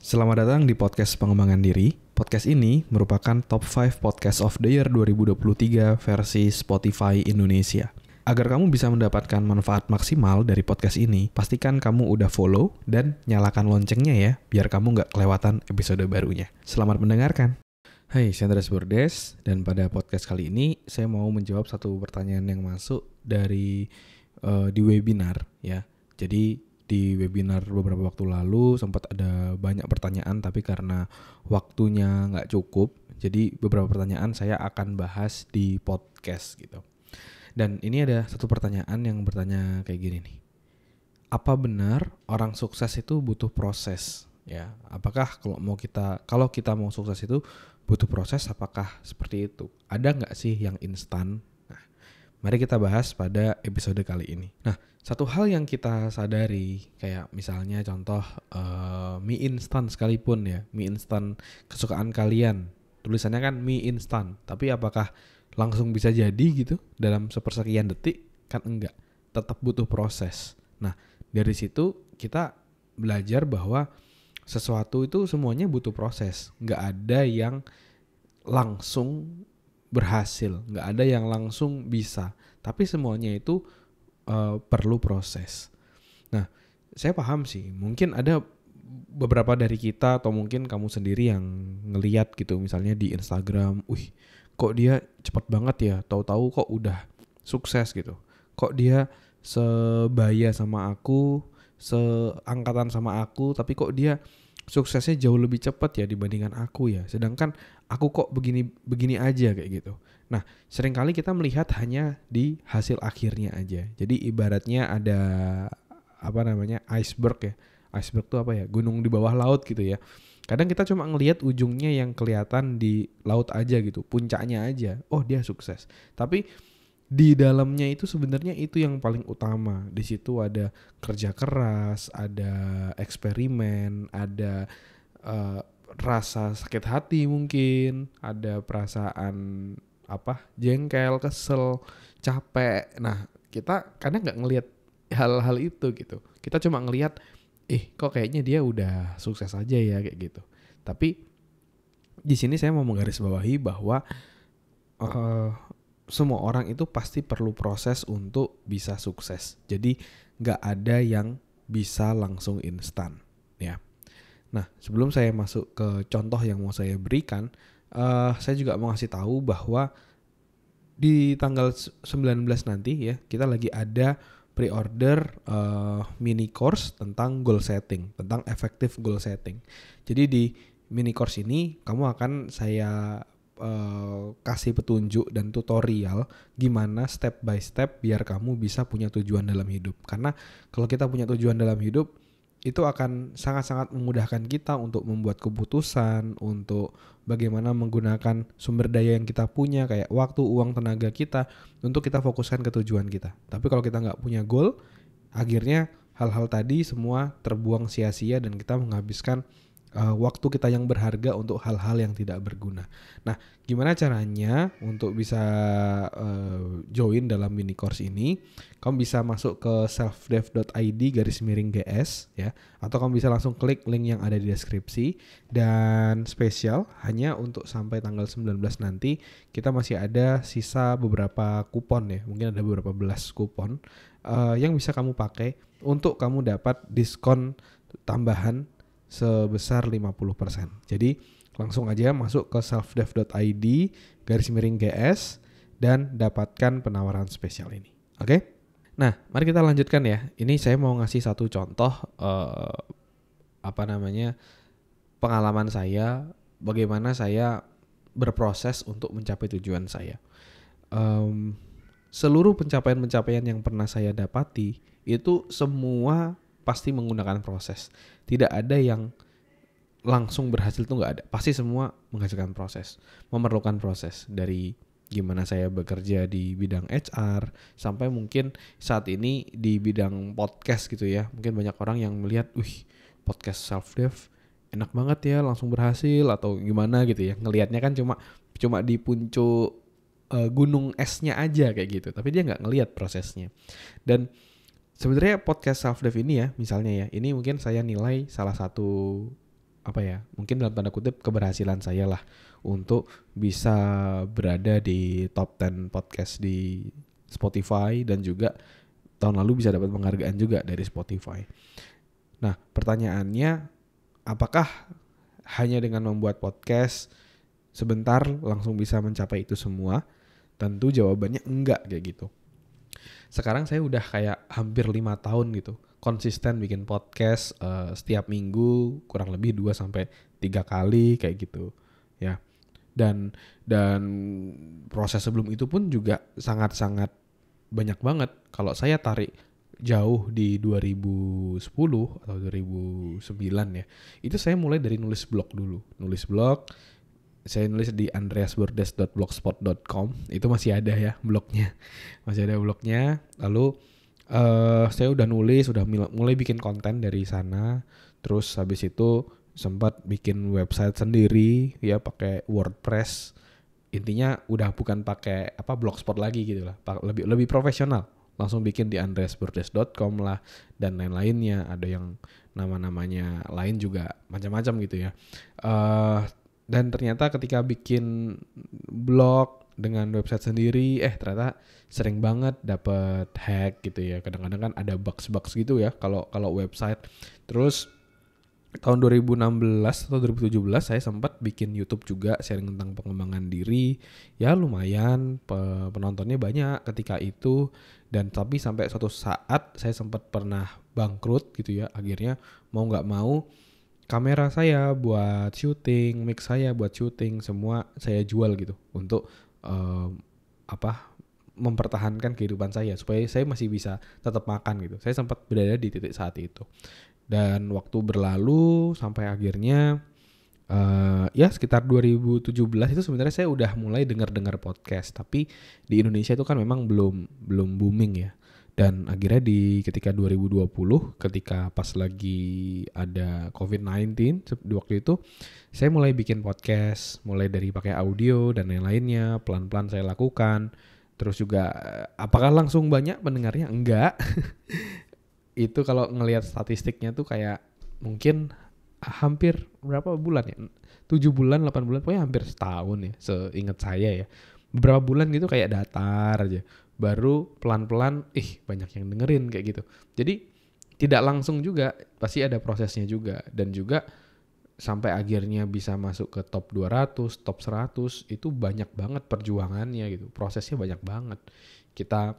Selamat datang di podcast pengembangan diri. Podcast ini merupakan top 5 podcast of the year 2023 versi Spotify Indonesia. Agar kamu bisa mendapatkan manfaat maksimal dari podcast ini, pastikan kamu udah follow dan nyalakan loncengnya ya, biar kamu nggak kelewatan episode barunya. Selamat mendengarkan. Hai, saya Andreas Bordes, dan pada podcast kali ini saya mau menjawab satu pertanyaan yang masuk dari di webinar ya. Jadi di webinar beberapa waktu lalu sempat ada banyak pertanyaan, tapi karena waktunya nggak cukup, jadi beberapa pertanyaan saya akan bahas di podcast gitu. Dan ini ada satu pertanyaan yang bertanya kayak gini nih. Apa benar orang sukses itu butuh proses? Ya, apakah kalau kita mau sukses itu butuh proses? Apakah seperti itu? Ada nggak sih yang instan? Nah, mari kita bahas pada episode kali ini. Nah, satu hal yang kita sadari, kayak misalnya contoh mie instan sekalipun ya, mie instan kesukaan kalian, tulisannya kan mie instan, tapi apakah langsung bisa jadi gitu dalam sepersekian detik? Kan enggak, tetap butuh proses. Nah, dari situ kita belajar bahwa sesuatu itu semuanya butuh proses, nggak ada yang langsung berhasil, nggak ada yang langsung bisa, tapi semuanya itu perlu proses. Nah, saya paham sih, mungkin ada beberapa dari kita atau mungkin kamu sendiri yang ngeliat gitu, misalnya di Instagram, kok dia cepat banget ya, tahu-tahu kok udah sukses gitu. Kok dia sebaya sama aku, seangkatan sama aku, tapi kok dia suksesnya jauh lebih cepat ya dibandingkan aku ya. Sedangkan aku kok begini aja kayak gitu. Nah, seringkali kita melihat hanya di hasil akhirnya aja. Jadi ibaratnya ada iceberg ya. Iceberg itu apa ya? Gunung di bawah laut gitu ya. Kadang kita cuma ngelihat ujungnya yang kelihatan di laut aja gitu, puncaknya aja. Oh, dia sukses. Tapi di dalamnya itu sebenarnya itu yang paling utama. Di situ ada kerja keras, ada eksperimen, ada rasa sakit hati mungkin, ada perasaan jengkel, kesel, capek. Nah, kita kadang nggak ngelihat hal-hal itu gitu. Kita cuma ngelihat, kok kayaknya dia udah sukses aja ya kayak gitu. Tapi di sini saya mau menggarisbawahi bahwa semua orang itu pasti perlu proses untuk bisa sukses. Jadi nggak ada yang bisa langsung instan ya. Nah, sebelum saya masuk ke contoh yang mau saya berikan, saya juga mau ngasih tahu bahwa di tanggal 19 nanti ya, kita lagi ada pre-order mini course tentang goal setting, tentang effective goal setting. Jadi di mini course ini kamu akan saya kasih petunjuk dan tutorial gimana step by step biar kamu bisa punya tujuan dalam hidup. Karena kalau kita punya tujuan dalam hidup, itu akan sangat-sangat memudahkan kita untuk membuat keputusan, untuk bagaimana menggunakan sumber daya yang kita punya, kayak waktu, uang, tenaga kita, untuk kita fokuskan ke tujuan kita. Tapi kalau kita nggak punya goal, akhirnya hal-hal tadi semua terbuang sia-sia dan kita menghabiskan waktu kita yang berharga untuk hal-hal yang tidak berguna. Nah, gimana caranya untuk bisa join dalam mini course ini? Kamu bisa masuk ke selfdev.id/GS ya, atau kamu bisa langsung klik link yang ada di deskripsi. Dan spesial hanya untuk sampai tanggal 19 nanti, kita masih ada sisa beberapa kupon ya, mungkin ada beberapa belas kupon yang bisa kamu pakai untuk kamu dapat diskon tambahan sebesar 50%. Jadi langsung aja masuk ke selfdev.id/GS dan dapatkan penawaran spesial ini. Oke? Nah, mari kita lanjutkan ya. Ini saya mau ngasih satu contoh pengalaman saya, bagaimana saya berproses untuk mencapai tujuan saya. Seluruh pencapaian-pencapaian yang pernah saya dapati itu semua pasti menggunakan proses. Tidak ada yang langsung berhasil, tuh nggak ada. Pasti semua menghasilkan proses, memerlukan proses. Dari gimana saya bekerja di bidang HR sampai mungkin saat ini di bidang podcast gitu ya. Mungkin banyak orang yang melihat, podcast self-dev enak banget ya, langsung berhasil atau gimana gitu ya. Ngelihatnya kan cuma di puncak gunung esnya aja kayak gitu. Tapi dia nggak ngelihat prosesnya. Dan sebenarnya podcast self-dev ini ya, misalnya ya, ini mungkin saya nilai salah satu mungkin dalam tanda kutip keberhasilan saya lah untuk bisa berada di top 10 podcast di Spotify, dan juga tahun lalu bisa dapat penghargaan juga dari Spotify. Nah, pertanyaannya, apakah hanya dengan membuat podcast sebentar langsung bisa mencapai itu semua? Tentu jawabannya enggak kayak gitu. Sekarang saya udah kayak hampir 5 tahun gitu konsisten bikin podcast setiap minggu kurang lebih 2-3 kali kayak gitu ya. Dan proses sebelum itu pun juga sangat-sangat banyak banget. Kalau saya tarik jauh di 2010 atau 2009 ya, itu saya mulai dari nulis blog dulu. Saya nulis di andreasbordes.blogspot.com. Itu masih ada ya blognya. Masih ada blognya. Lalu saya udah mulai bikin konten dari sana. Terus habis itu sempat bikin website sendiri ya pakai WordPress. Intinya udah bukan pakai blogspot lagi gitu lah. Lebih profesional. Langsung bikin di andreasbordes.com lah dan lain-lainnya. Ada yang nama-namanya lain juga macam-macam gitu ya. Dan ternyata ketika bikin blog dengan website sendiri, ternyata sering banget dapet hack gitu ya. Kadang-kadang kan ada bugs gitu ya kalau website. Terus tahun 2016 atau 2017 saya sempat bikin YouTube juga sharing tentang pengembangan diri. Ya lumayan penontonnya banyak ketika itu, dan tapi sampai suatu saat saya sempat pernah bangkrut gitu ya. Akhirnya mau nggak mau kamera saya buat syuting, mic saya buat syuting, semua saya jual gitu untuk mempertahankan kehidupan saya supaya saya masih bisa tetap makan gitu. Saya sempat berada di titik saat itu. Dan waktu berlalu sampai akhirnya sekitar 2017 itu sebenarnya saya udah mulai dengar podcast, tapi di Indonesia itu kan memang belum booming ya. Dan akhirnya ketika 2020 ketika pas lagi ada COVID-19 di waktu itu, saya mulai bikin podcast, mulai dari pakai audio dan lain-lainnya, pelan-pelan saya lakukan. Terus juga apakah langsung banyak pendengarnya? Enggak. Itu kalau ngelihat statistiknya tuh kayak mungkin hampir berapa bulan ya? 7 bulan, 8 bulan, pokoknya hampir setahun ya, seingat saya ya. Beberapa bulan gitu kayak datar aja. Baru pelan-pelan banyak yang dengerin kayak gitu. Jadi tidak langsung juga, pasti ada prosesnya juga. Dan juga sampai akhirnya bisa masuk ke top 200, top 100, itu banyak banget perjuangannya gitu. Prosesnya banyak banget. Kita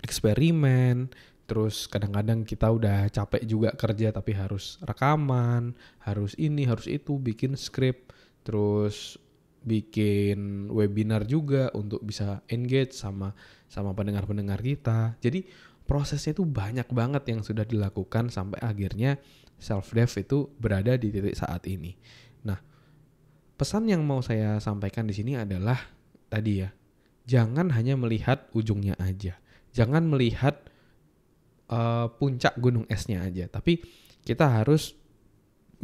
eksperimen, terus kadang-kadang kita udah capek juga kerja tapi harus rekaman, harus ini, harus itu, bikin skrip, terus bikin webinar juga untuk bisa engage sama pendengar-pendengar kita. Jadi prosesnya itu banyak banget yang sudah dilakukan sampai akhirnya self-dev itu berada di titik saat ini. Nah, pesan yang mau saya sampaikan di sini adalah tadi ya, jangan hanya melihat ujungnya aja. Jangan melihat puncak gunung esnya aja, tapi kita harus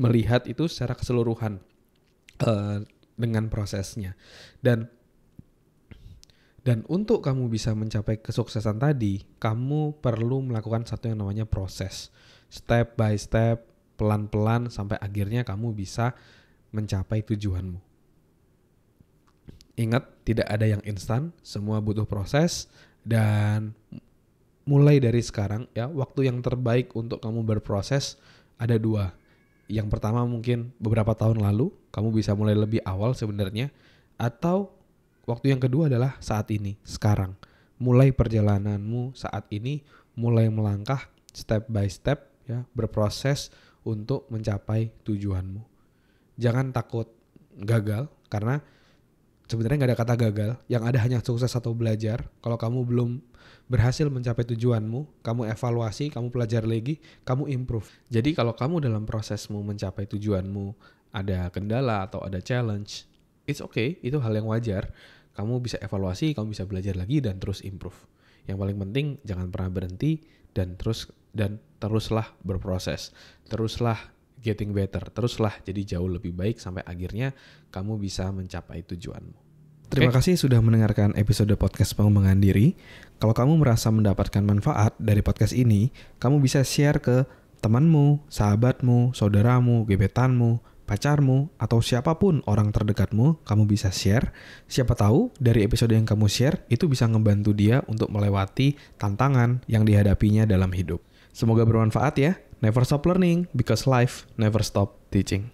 melihat itu secara keseluruhan dengan prosesnya. Dan untuk kamu bisa mencapai kesuksesan tadi, kamu perlu melakukan satu yang namanya proses. Step by step, pelan-pelan sampai akhirnya kamu bisa mencapai tujuanmu. Ingat, tidak ada yang instan, semua butuh proses. Dan mulai dari sekarang ya, waktu yang terbaik untuk kamu berproses ada 2. Yang pertama mungkin beberapa tahun lalu, kamu bisa mulai lebih awal sebenarnya. Atau waktu yang kedua adalah saat ini, sekarang. Mulai perjalananmu saat ini, mulai melangkah step by step ya, berproses untuk mencapai tujuanmu. Jangan takut gagal, karena sebenarnya nggak ada kata gagal, yang ada hanya sukses atau belajar. Kalau kamu belum berhasil mencapai tujuanmu, kamu evaluasi, kamu pelajari lagi, kamu improve. Jadi kalau kamu dalam prosesmu mencapai tujuanmu ada kendala atau ada challenge, it's okay, itu hal yang wajar. Kamu bisa evaluasi, kamu bisa belajar lagi dan terus improve. Yang paling penting jangan pernah berhenti dan teruslah berproses. Teruslah getting better, teruslah jadi jauh lebih baik sampai akhirnya kamu bisa mencapai tujuanmu. Terima kasih sudah mendengarkan episode podcast pengembangan diri. Kalau kamu merasa mendapatkan manfaat dari podcast ini, kamu bisa share ke temanmu, sahabatmu, saudaramu, gebetanmu, pacarmu, atau siapapun orang terdekatmu, kamu bisa share. Siapa tahu dari episode yang kamu share, itu bisa ngebantu dia untuk melewati tantangan yang dihadapinya dalam hidup. Semoga bermanfaat ya. Never stop learning, because life never stop teaching.